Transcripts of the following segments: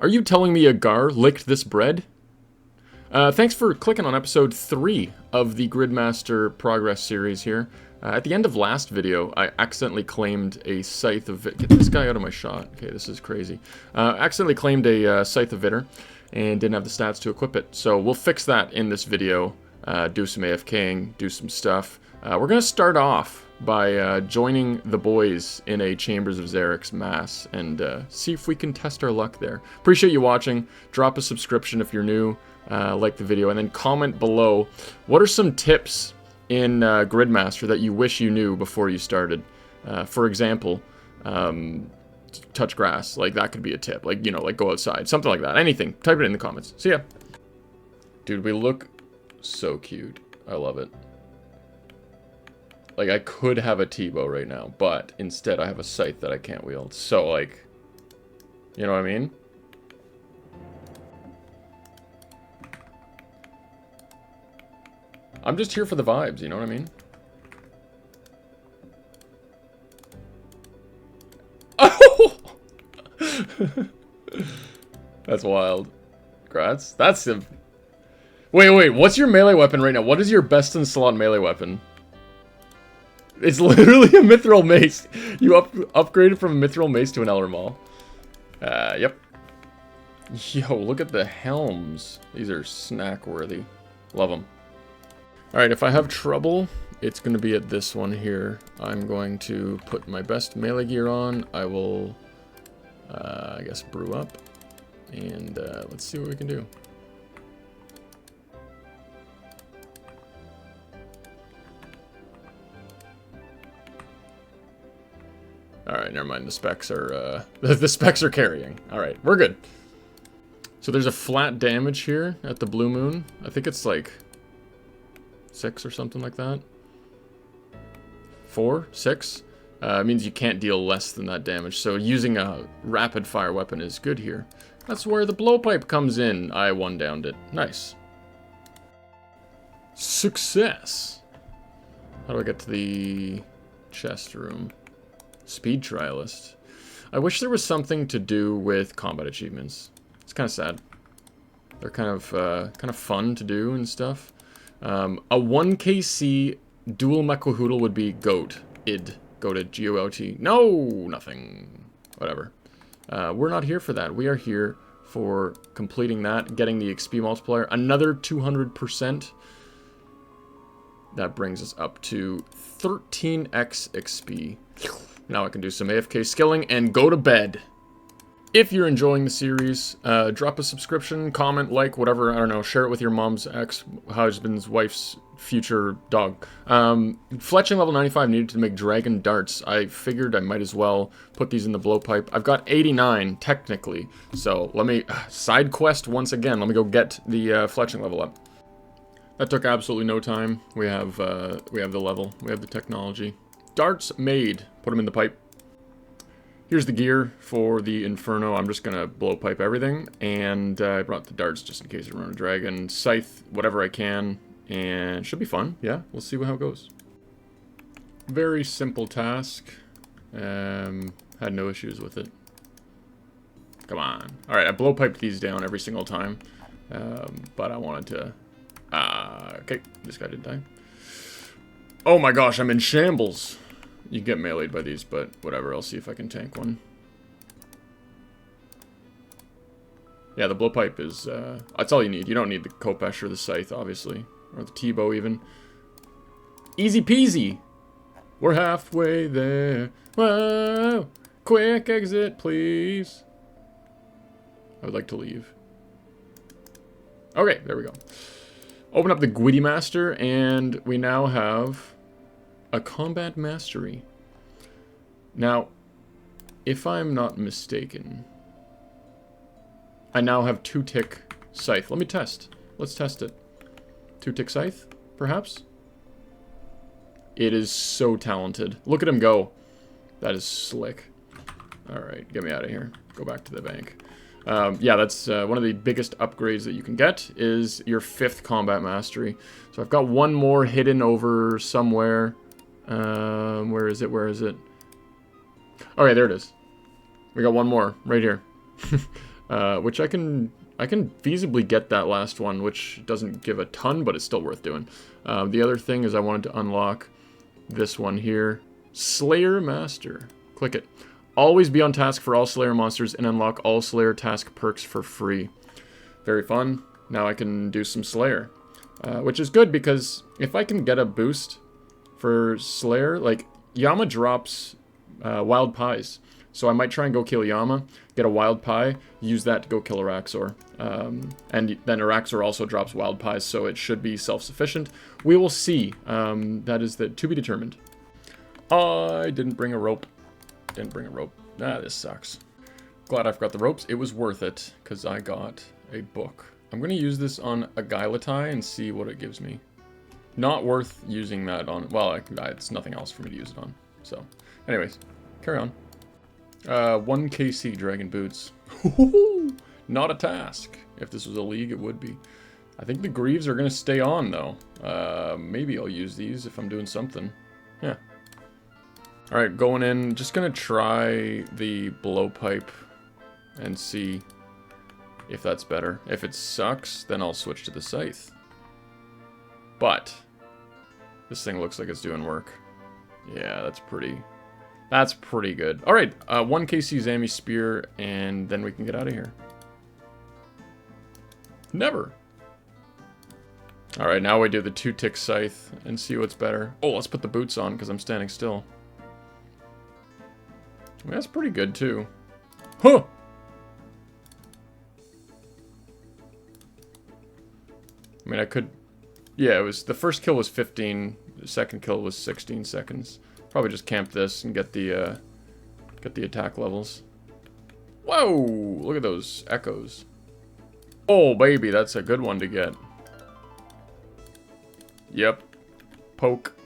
Are you telling me a gar licked this bread? Thanks for clicking on episode 3 of the Gridmaster Progress series here. At the end of last video, I accidentally claimed a Scythe of... Get this guy out of my shot. Okay, this is crazy. Accidentally claimed a Scythe of Vitter and didn't have the stats to equip it. So we'll fix that in this video, do some AFKing, do some stuff. We're going to start off by joining the boys in a Chambers of Xeric's mass and see if we can test our luck there. Appreciate you watching. Drop a subscription if you're new. Like the video, and then comment below what are some tips in Gridmaster that you wish you knew before you started. For example, touch grass, like that could be a tip, like, you know, like go outside, something like that. Anything, type it in the comments. See ya. Dude, we look so cute. I love it. Like, I could have a T-bow right now, but instead I have a scythe that I can't wield. So, like, you know what I mean? I'm just here for the vibes, you know what I mean? Oh! That's wild. Grats. That's a... Wait, what's your melee weapon right now? What is your best in slot melee weapon? It's literally a mithril mace. You upgraded from a mithril mace to an Elder Maul. Yep. Yo, look at the helms. These are snack worthy. Love them. Alright, if I have trouble, it's going to be at this one here. I'm going to put my best melee gear on. I will, I guess, brew up. And let's see what we can do. Alright, never mind. The specs are, the specs are carrying. Alright, we're good. So there's a flat damage here at the Blue Moon. I think it's like 6 or something like that. 4? 6? Means you can't deal less than that damage. So using a rapid fire weapon is good here. That's where the blowpipe comes in. I one-downed it. Nice. Success. How do I get to the chest room? Speed trialist. I wish there was something to do with combat achievements. It's kind of sad. They're kind of fun to do and stuff. A 1kc dual Hueycoatl would be goat. Goated. G-O-L-T. No! Nothing. Whatever. We're not here for that. We are here for completing that, getting the XP multiplier. Another 200%. That brings us up to 13x XP. Now I can do some AFK skilling and go to bed. If you're enjoying the series, drop a subscription, comment, like, whatever, I don't know, share it with your mom's ex-husband's wife's future dog. Fletching level 95 needed to make dragon darts. I figured I might as well put these in the blowpipe. I've got 89, technically, so let me, side quest once again, let me go get the fletching level up. That took absolutely no time. We have the level, we have the technology. Darts made. Put them in the pipe. Here's the gear for the Inferno. I'm just going to blowpipe everything. And I brought the darts just in case I run a dragon. Scythe, whatever I can. And it should be fun. Yeah, we'll see how it goes. Very simple task. Had no issues with it. Come on. Alright, I blowpiped these down every single time. But I wanted to... okay, this guy didn't die. Oh my gosh, I'm in shambles. You can get meleeed by these, but whatever. I'll see if I can tank one. Yeah, the blowpipe is, that's all you need. You don't need the Khopesh or the Scythe, obviously. Or the T-bow, even. Easy peasy! We're halfway there. Whoa! Quick exit, please. I would like to leave. Okay, there we go. Open up the Gwitty Master, and we now have a combat mastery. Now, if I'm not mistaken, I now have 2-tick scythe. Let me test. Let's test it. 2-tick scythe, perhaps? It is so talented. Look at him go. That is slick. Alright, get me out of here. Go back to the bank. Yeah, that's one of the biggest upgrades that you can get is your 5th combat mastery. So I've got one more hidden over somewhere. Where is it? Okay, there it is. We got one more right here. which I can feasibly get that last one, which doesn't give a ton, but it's still worth doing. The other thing is I wanted to unlock this one here. Slayer Master. Click it. Always be on task for all Slayer monsters and unlock all Slayer task perks for free. Very fun. Now I can do some Slayer. Which is good because if I can get a boost for Slayer, like Yama drops wild pies. So I might try and go kill Yama, get a wild pie, use that to go kill Araxor. And then Araxor also drops wild pies, so it should be self-sufficient. We will see. That is to be determined. I didn't bring a rope. Didn't bring a rope. Ah, this sucks. Glad I forgot the ropes. It was worth it, because I got a book. I'm going to use this on a Gailatai and see what it gives me. Not worth using that on... Well, it's nothing else for me to use it on. So, anyways, carry on. 1 KC Dragon Boots. Not a task. If this was a league, it would be. I think the Greaves are going to stay on, though. Maybe I'll use these if I'm doing something. Yeah. Alright, going in. Just going to try the blowpipe and see if that's better. If it sucks, then I'll switch to the scythe. But this thing looks like it's doing work. Yeah, that's pretty good. Alright, 1 KC Zami Spear, and then we can get out of here. Never. Alright, now we do the 2-tick scythe and see what's better. Oh, let's put the boots on because I'm standing still. I mean, that's pretty good, too. Huh! I mean, I could... Yeah, it was... The first kill was 15. The second kill was 16 seconds. Probably just camp this and get the attack levels. Whoa! Look at those echoes. Oh, baby, that's a good one to get. Yep. Poke.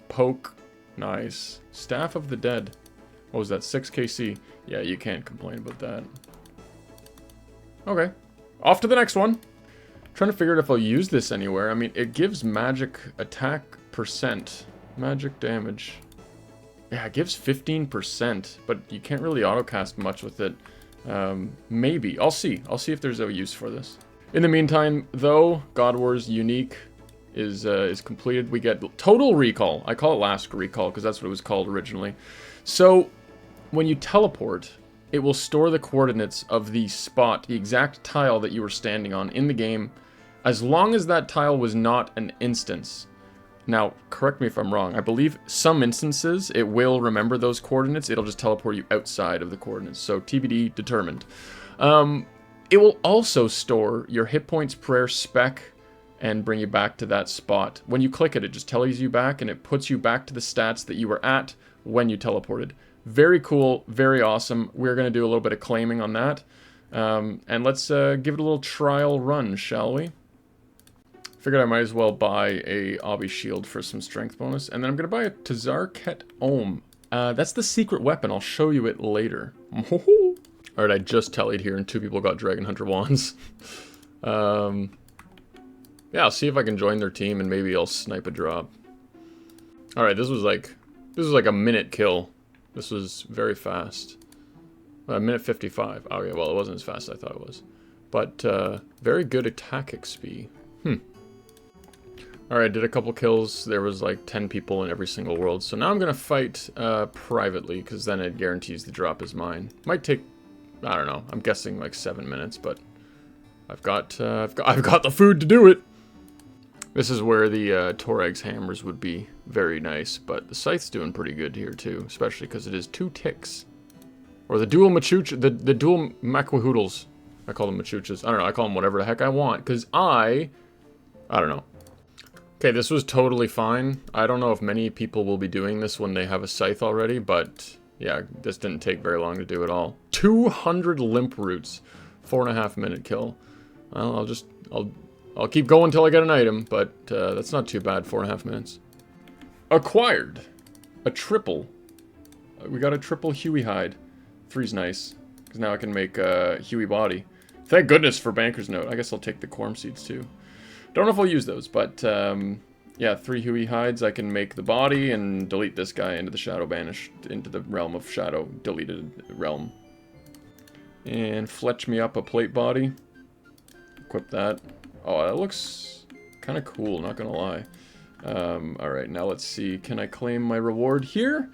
Poke. Nice. Staff of the Dead. What was that? 6 KC. Yeah, you can't complain about that. Okay. Off to the next one. Trying to figure out if I'll use this anywhere. I mean, it gives magic attack percent. Magic damage. Yeah, it gives 15%, but you can't really autocast much with it. Maybe. I'll see. I'll see if there's a use for this. In the meantime, though, God Wars Unique is completed. We get Total Recall. I call it Last Recall because that's what it was called originally. So, when you teleport, it will store the coordinates of the spot, the exact tile that you were standing on in the game, as long as that tile was not an instance. Now, correct me if I'm wrong. I believe some instances, it will remember those coordinates. It'll just teleport you outside of the coordinates. So, TBD determined. It will also store your hit points, prayer, spec, and bring you back to that spot. When you click it, it just tells you back, and it puts you back to the stats that you were at when you teleported. Very cool, very awesome. We're going to do a little bit of claiming on that. And let's give it a little trial run, shall we? Figured I might as well buy a Obby Shield for some strength bonus. And then I'm going to buy a Tazarket Ohm. That's the secret weapon. I'll show you it later. Alright, I just tallied here and 2 people got Dragon Hunter wands. Yeah, I'll see if I can join their team and maybe I'll snipe a drop. Alright, this was like a minute kill. This was very fast. Minute 55. Oh yeah, well it wasn't as fast as I thought it was. But very good attack XP. Alright, did a couple kills. There was like 10 people in every single world. So now I'm going to fight privately, because then it guarantees the drop is mine. Might take, I don't know, I'm guessing like 7 minutes, but I've got the food to do it. This is where the Torag's hammers would be very nice, but the scythe's doing pretty good here too, especially because it is 2 ticks. Or the dual machuch, the dual maquahoodles. I call them machuchas. I don't know, I call them whatever the heck I want, because I don't know. Okay, this was totally fine. I don't know if many people will be doing this when they have a scythe already, but yeah, this didn't take very long to do at all. 200 limp roots, 4.5 minute kill. Well, I'll keep going until I get an item, but that's not too bad, 4.5 minutes. Acquired a triple. We got a triple Huey hide. 3's nice, because now I can make a Huey body. Thank goodness for Banker's Note. I guess I'll take the Quorum Seeds too. Don't know if I'll use those, but yeah, 3 Huey hides. I can make the body and delete this guy into the Shadow Banished, into the realm of Shadow, deleted realm. And fletch me up a plate body. Equip that. Oh, that looks kind of cool, not gonna lie. Alright, now let's see. Can I claim my reward here?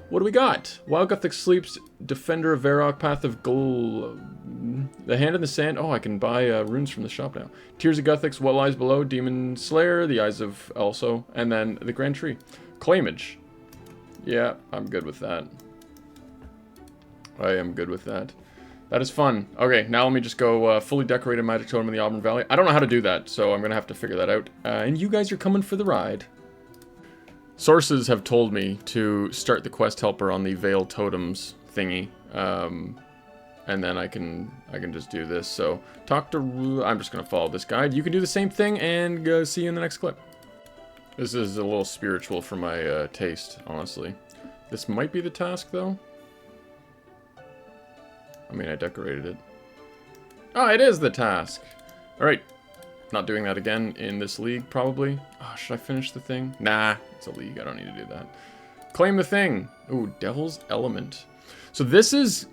What do we got? Wild Gothic Sleeps, Defender of Varrock, Path of Gold, The Hand in the Sand. Oh, I can buy runes from the shop now. Tears of Gothics, What Lies Below, Demon Slayer, The Eyes of Also, and then the Grand Tree. Claimage. Yeah, I'm good with that. I am good with that. That is fun. Okay, now let me just go fully decorated Magic Totem in the Auburn Valley. I don't know how to do that, so I'm going to have to figure that out. And you guys are coming for the ride. Sources have told me to start the quest helper on the Veil Totems thingy. And then I can just do this. So, I'm just going to follow this guide. You can do the same thing, and see you in the next clip. This is a little spiritual for my taste, honestly. This might be the task, though. I mean, I decorated it. Oh, it is the task. Alright. Not doing that again in this league, probably. Oh, should I finish the thing? Nah, it's a league. I don't need to do that. Claim the thing. Ooh, Devil's Element. So this is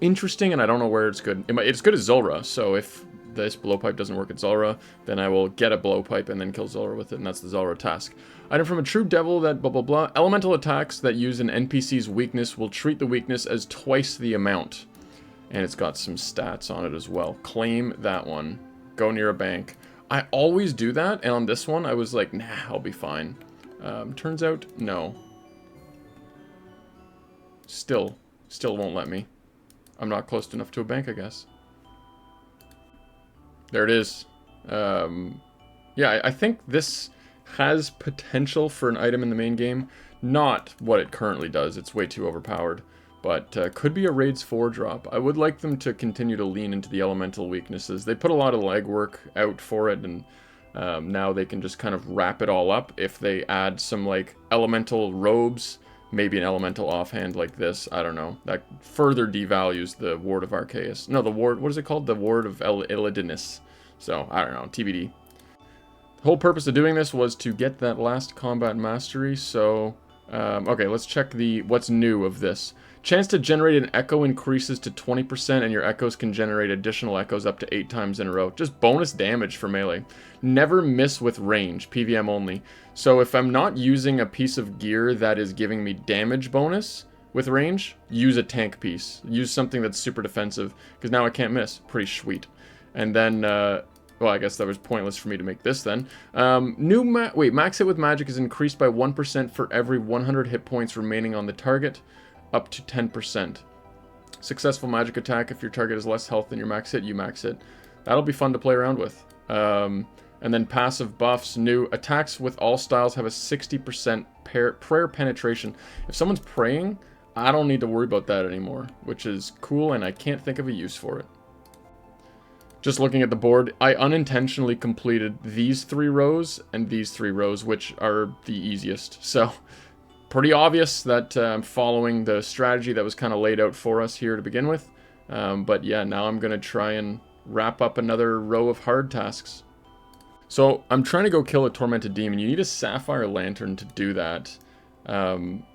interesting, and I don't know where it's good. It's good as Zulrah, so if this blowpipe doesn't work at Zulrah, then I will get a blowpipe and then kill Zulrah with it, and that's the Zulrah task. Item from a true devil that blah blah blah. Elemental attacks that use an NPC's weakness will treat the weakness as twice the amount. And it's got some stats on it as well. Claim that one. Go near a bank. I always do that, and on this one, I was like, nah, I'll be fine. Turns out, no. Still won't let me. I'm not close enough to a bank, I guess. There it is. Yeah, I think this has potential for an item in the main game. Not what it currently does. It's way too overpowered. But could be a Raids 4 drop. I would like them to continue to lean into the elemental weaknesses. They put a lot of legwork out for it, and now they can just kind of wrap it all up. If they add some, like, elemental robes, maybe an elemental offhand like this, I don't know. That further devalues the Ward of Arceus. No, the Ward, what is it called? The Ward of Illidanus. So, I don't know, TBD. The whole purpose of doing this was to get that last combat mastery, so... okay, let's check what's new of this. Chance to generate an echo increases to 20%, and your echoes can generate additional echoes up to 8 times in a row. Just bonus damage for melee. Never miss with range, PVM only. So if I'm not using a piece of gear that is giving me damage bonus with range, use a tank piece. Use something that's super defensive, because now I can't miss. Pretty sweet. And then, well, I guess that was pointless for me to make this then. Max hit with magic is increased by 1% for every 100 hit points remaining on the target, up to 10%. Successful magic attack, if your target has less health than your max hit, you max it. That'll be fun to play around with. And then passive buffs, new attacks with all styles have a 60% prayer penetration. If someone's praying, I don't need to worry about that anymore, which is cool, and I can't think of a use for it. Just looking at the board, I unintentionally completed these 3 rows and these 3 rows, which are the easiest. So, pretty obvious that I'm following the strategy that was kind of laid out for us here to begin with. But yeah, now I'm going to try and wrap up another row of hard tasks. So, I'm trying to go kill a Tormented Demon. You need a Sapphire Lantern to do that.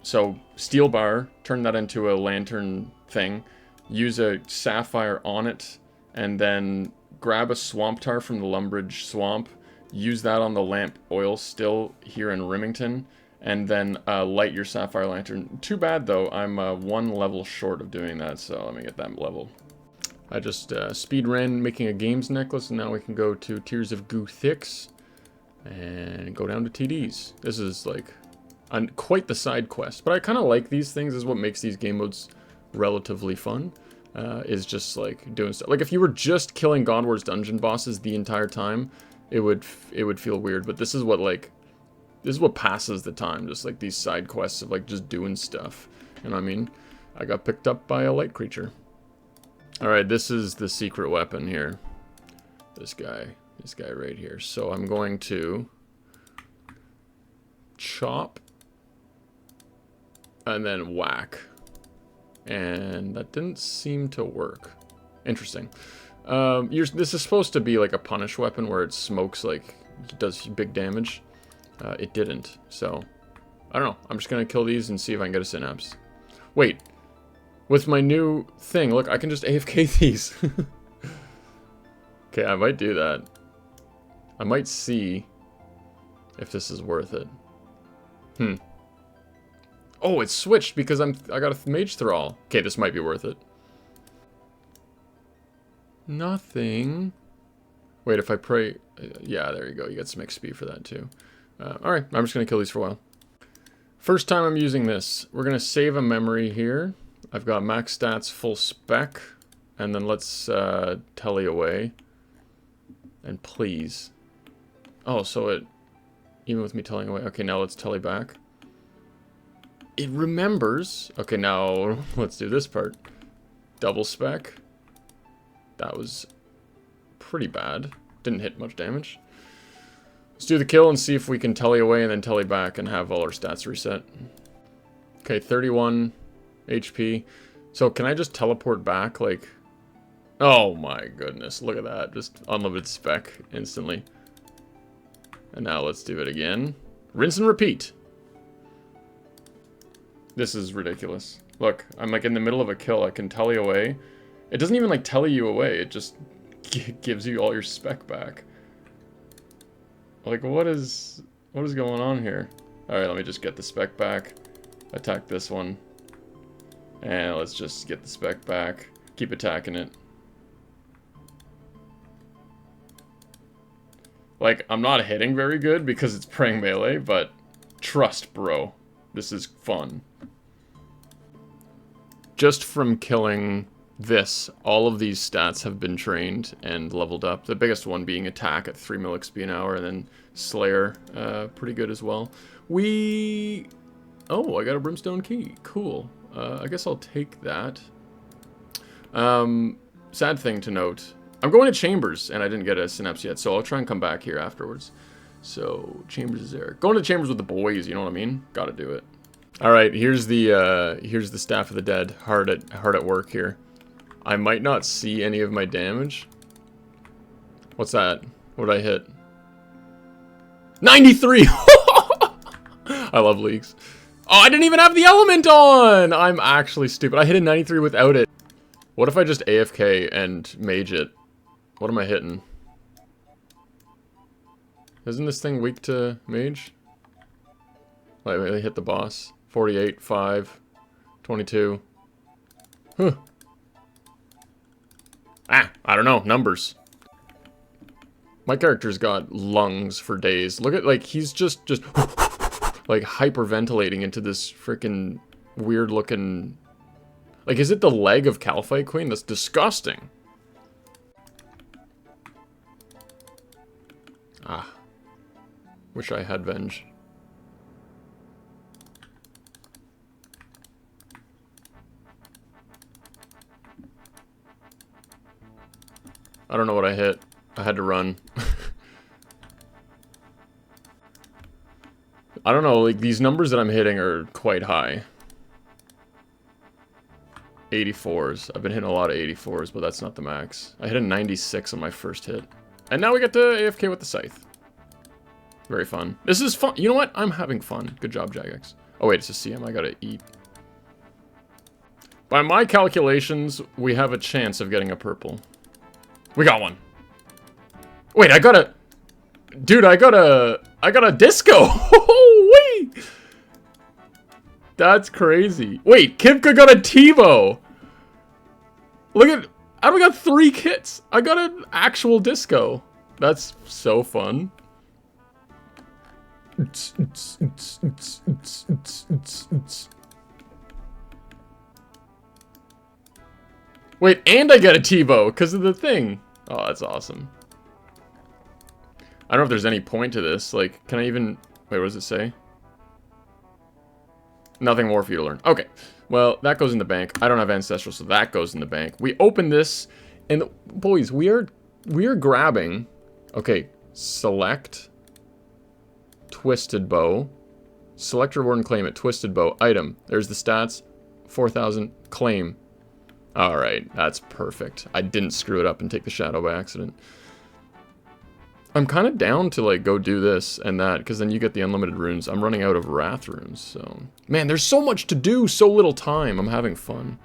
So, Steel Bar, turn that into a lantern thing. Use a Sapphire on it, and then grab a Swamp Tar from the Lumbridge Swamp. Use that on the lamp oil still here in Remington. And then light your Sapphire Lantern. Too bad, though, I'm 1 level short of doing that, so let me get that level. I just speed ran making a games necklace, and now we can go to Tears of Gothics and go down to TDs. This is, like, quite the side quest, but I kind of like these things. This is what makes these game modes relatively fun, is just, like, doing stuff. Like, if you were just killing God Wars dungeon bosses the entire time, it would feel weird, but this is what, like... This is what passes the time, just like these side quests of like just doing stuff. And I mean, I got picked up by a light creature. Alright, this is the secret weapon here. This guy right here. So I'm going to chop and then whack. And that didn't seem to work. Interesting. This is supposed to be like a punish weapon where it smokes like, it does big damage. It didn't, so I don't know. I'm just gonna kill these and see if I can get a synapse. Wait, with my new thing. Look, I can just AFK these. Okay, I might do that. I might see if this is worth it. Oh, it's switched because I got a mage thrall. Okay, this might be worth it. Nothing. Wait, if I pray... yeah, there you go. You get some XP for that, too. Alright, I'm just going to kill these for a while. First time I'm using this. We're going to save a memory here. I've got max stats, full spec. And then let's telly away. And please. Oh, so it... even with me telling away. Okay, now let's telly back. It remembers. Okay, now let's do this part. Double spec. That was pretty bad. Didn't hit much damage. Let's do the kill and see if we can telly away and then telly back and have all our stats reset. Okay, 31 HP. So can I just teleport back? Like, oh my goodness, look at that. Just unlimited spec instantly. And now let's do it again. Rinse and repeat. This is ridiculous. Look, I'm like in the middle of a kill. I can telly away. It doesn't even like telly you away. It just gives you all your spec back. Like, what is going on here? Alright, let me just get the spec back. Attack this one. And let's just get the spec back. Keep attacking it. Like, I'm not hitting very good because it's praying melee, but trust, bro. This is fun. Just from killing this, all of these stats have been trained and leveled up. The biggest one being attack at 3 mil XP an hour, and then Slayer, pretty good as well. Oh, I got a Brimstone Key. Cool. I guess I'll take that. Sad thing to note. I'm going to Chambers, and I didn't get a Synapse yet, so I'll try and come back here afterwards. So, Chambers is there. Going to Chambers with the boys, you know what I mean? Gotta do it. Alright, here's the Staff of the Dead. Hard at work here. I might not see any of my damage. What's that? What did I hit? 93! I love leaks. Oh, I didn't even have the element on! I'm actually stupid. I hit a 93 without it. What if I just AFK and mage it? What am I hitting? Isn't this thing weak to mage? Wait, let me hit the boss. 48, 5, 22. Huh. Ah, I don't know. Numbers. My character's got lungs for days. Look at, like, he's just like, hyperventilating into this freaking weird-looking... Like, is it the leg of Calphite Queen? That's disgusting. Ah. Wish I had Venge. I don't know what I hit. I had to run. I don't know, like, these numbers that I'm hitting are quite high. 84s. I've been hitting a lot of 84s, but that's not the max. I hit a 96 on my first hit. And now we get to AFK with the Scythe. Very fun. This is fun. You know what? I'm having fun. Good job, Jagex. Oh, wait, it's a CM. I gotta eat. By my calculations, we have a chance of getting a purple. We got one. Wait, I got a... Dude, I got a disco! Wait! That's crazy. Wait, Kipka got a TiVo! Look at... I got 3 kits! I got an actual disco. That's so fun. Wait, and I got a TiVo because of the thing. Oh, that's awesome. I don't know if there's any point to this. Like, can I even... Wait, what does it say? Nothing more for you to learn. Okay. Well, that goes in the bank. I don't have Ancestral, so that goes in the bank. We open this, and boys, we are grabbing... Okay, select... Twisted Bow. Select reward and claim it. Twisted Bow. Item. There's the stats. 4,000. Claim. Alright, that's perfect. I didn't screw it up and take the shadow by accident. I'm kind of down to, like, go do this and that, because then you get the unlimited runes. I'm running out of Wrath runes, so... Man, there's so much to do, so little time. I'm having fun.